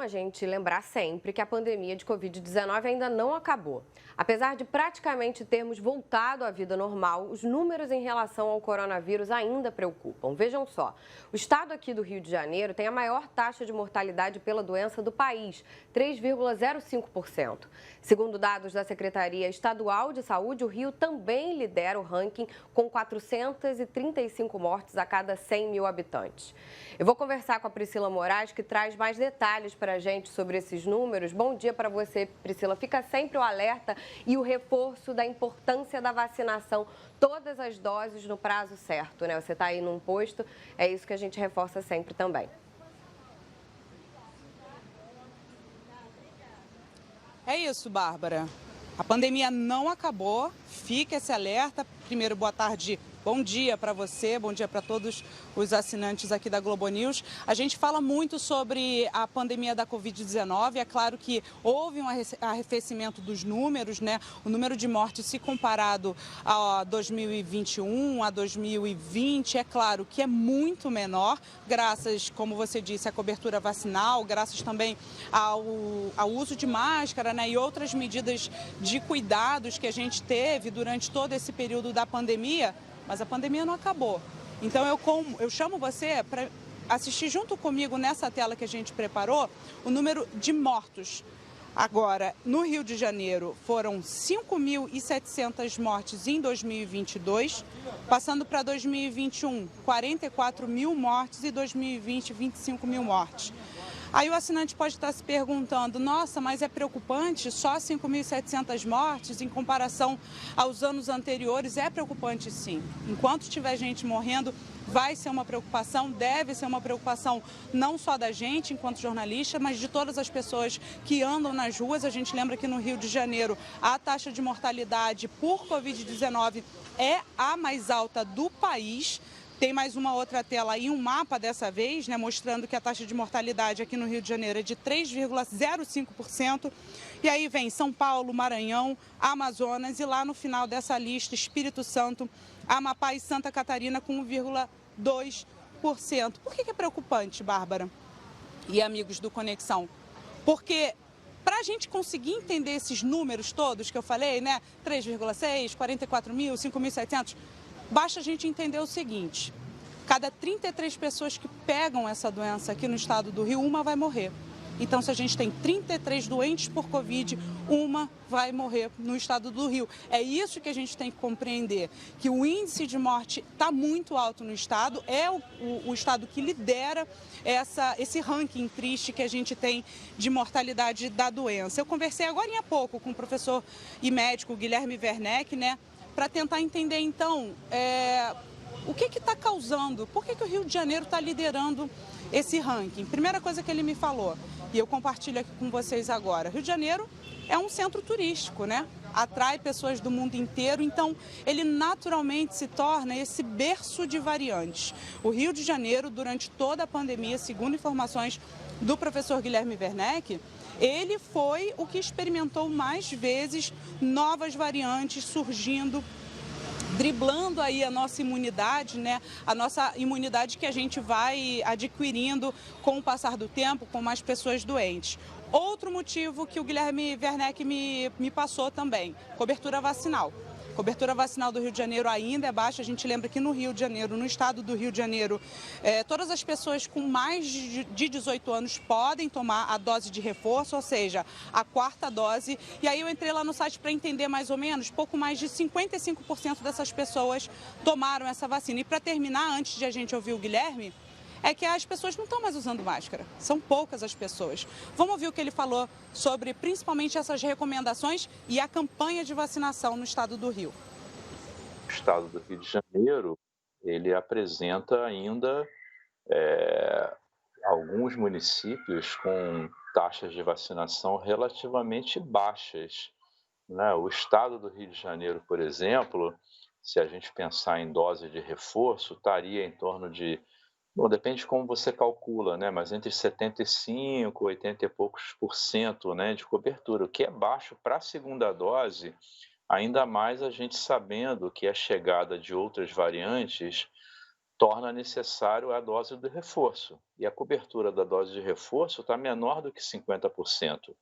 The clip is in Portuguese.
a gente lembrar sempre que a pandemia de Covid-19 ainda não acabou. Apesar de praticamente termos voltado à vida normal, os números em relação ao coronavírus ainda preocupam. Vejam só, o estado aqui do Rio de Janeiro tem a maior taxa de mortalidade pela doença do país, 3,05%. Segundo dados da Secretaria Estadual de Saúde, o Rio também lidera o ranking com 435 mortes a cada 100 mil habitantes. Eu vou conversar com a Priscila Moraes, que traz mais detalhes para a gente sobre esses números. Bom dia para você, Priscila. Fica sempre o alerta e o reforço da importância da vacinação, todas as doses no prazo certo, né? Você está aí num posto, é isso que a gente reforça sempre também. É isso, Bárbara. A pandemia não acabou, fica esse alerta. Primeiro, boa tarde, bom dia para você, bom dia para todos os assinantes aqui da Globo News. A gente fala muito sobre a pandemia da Covid-19. É claro que houve um arrefecimento dos números, né? O número de mortes, se comparado a 2021, a 2020, é claro que é muito menor, graças, como você disse, à cobertura vacinal, graças também ao uso de máscara, né? E outras medidas de cuidados que a gente teve durante todo esse período da pandemia, mas a pandemia não acabou. Então eu chamo você para assistir junto comigo nessa tela que a gente preparou o número de mortos. Agora, no Rio de Janeiro, foram 5.700 mortes em 2022, passando para 2021, 44 mil mortes e 2020, 25 mil mortes. Aí o assinante pode estar se perguntando, nossa, mas é preocupante só 5.700 mortes em comparação aos anos anteriores? É preocupante, sim. Enquanto tiver gente morrendo, vai ser uma preocupação, deve ser uma preocupação não só da gente enquanto jornalista, mas de todas as pessoas que andam nas ruas. A gente lembra que no Rio de Janeiro a taxa de mortalidade por Covid-19 é a mais alta do país. Tem mais uma outra tela aí, um mapa dessa vez, né, mostrando que a taxa de mortalidade aqui no Rio de Janeiro é de 3,05%. E aí vem São Paulo, Maranhão, Amazonas e lá no final dessa lista, Espírito Santo, Amapá e Santa Catarina com 1,2%. Por que é preocupante, Bárbara e amigos do Conexão? Porque para a gente conseguir entender esses números todos que eu falei, né, 3,6, 44 mil, 5.700, basta a gente entender o seguinte: cada 33 pessoas que pegam essa doença aqui no estado do Rio, uma vai morrer. Então, se a gente tem 33 doentes por Covid, uma vai morrer no estado do Rio. É isso que a gente tem que compreender, que o índice de morte está muito alto no estado, é o estado que lidera esse ranking triste que a gente tem de mortalidade da doença. Eu conversei agora há pouco com o professor e médico Guilherme Werneck, né, para tentar entender, então, o que está causando, por que o Rio de Janeiro está liderando esse ranking. Primeira coisa que ele me falou, e eu compartilho aqui com vocês agora: Rio de Janeiro é um centro turístico, né? Atrai pessoas do mundo inteiro, então ele naturalmente se torna esse berço de variantes. O Rio de Janeiro, durante toda a pandemia, segundo informações do professor Guilherme Werneck, ele foi o que experimentou mais vezes novas variantes surgindo, driblando aí a nossa imunidade, né? A nossa imunidade que a gente vai adquirindo com o passar do tempo, com mais pessoas doentes. Outro motivo que o Guilherme Werneck me passou também: cobertura vacinal. Cobertura vacinal do Rio de Janeiro ainda é baixa. A gente lembra que no Rio de Janeiro, no estado do Rio de Janeiro, todas as pessoas com mais de 18 anos podem tomar a dose de reforço, ou seja, a quarta dose. E aí eu entrei lá no site para entender mais ou menos, pouco mais de 55% dessas pessoas tomaram essa vacina. E para terminar, antes de a gente ouvir o Guilherme, é que as pessoas não estão mais usando máscara. São poucas as pessoas. Vamos ouvir o que ele falou sobre principalmente essas recomendações e a campanha de vacinação no estado do Rio. O estado do Rio de Janeiro, ele apresenta ainda alguns municípios com taxas de vacinação relativamente baixas, né? O estado do Rio de Janeiro, por exemplo, se a gente pensar em dose de reforço, estaria em torno de, bom, depende de como você calcula, né? Mas entre 75, 80 e poucos por cento, né, de cobertura, o que é baixo para a segunda dose, ainda mais a gente sabendo que a chegada de outras variantes torna necessário a dose de reforço. E a cobertura da dose de reforço está menor do que 50%.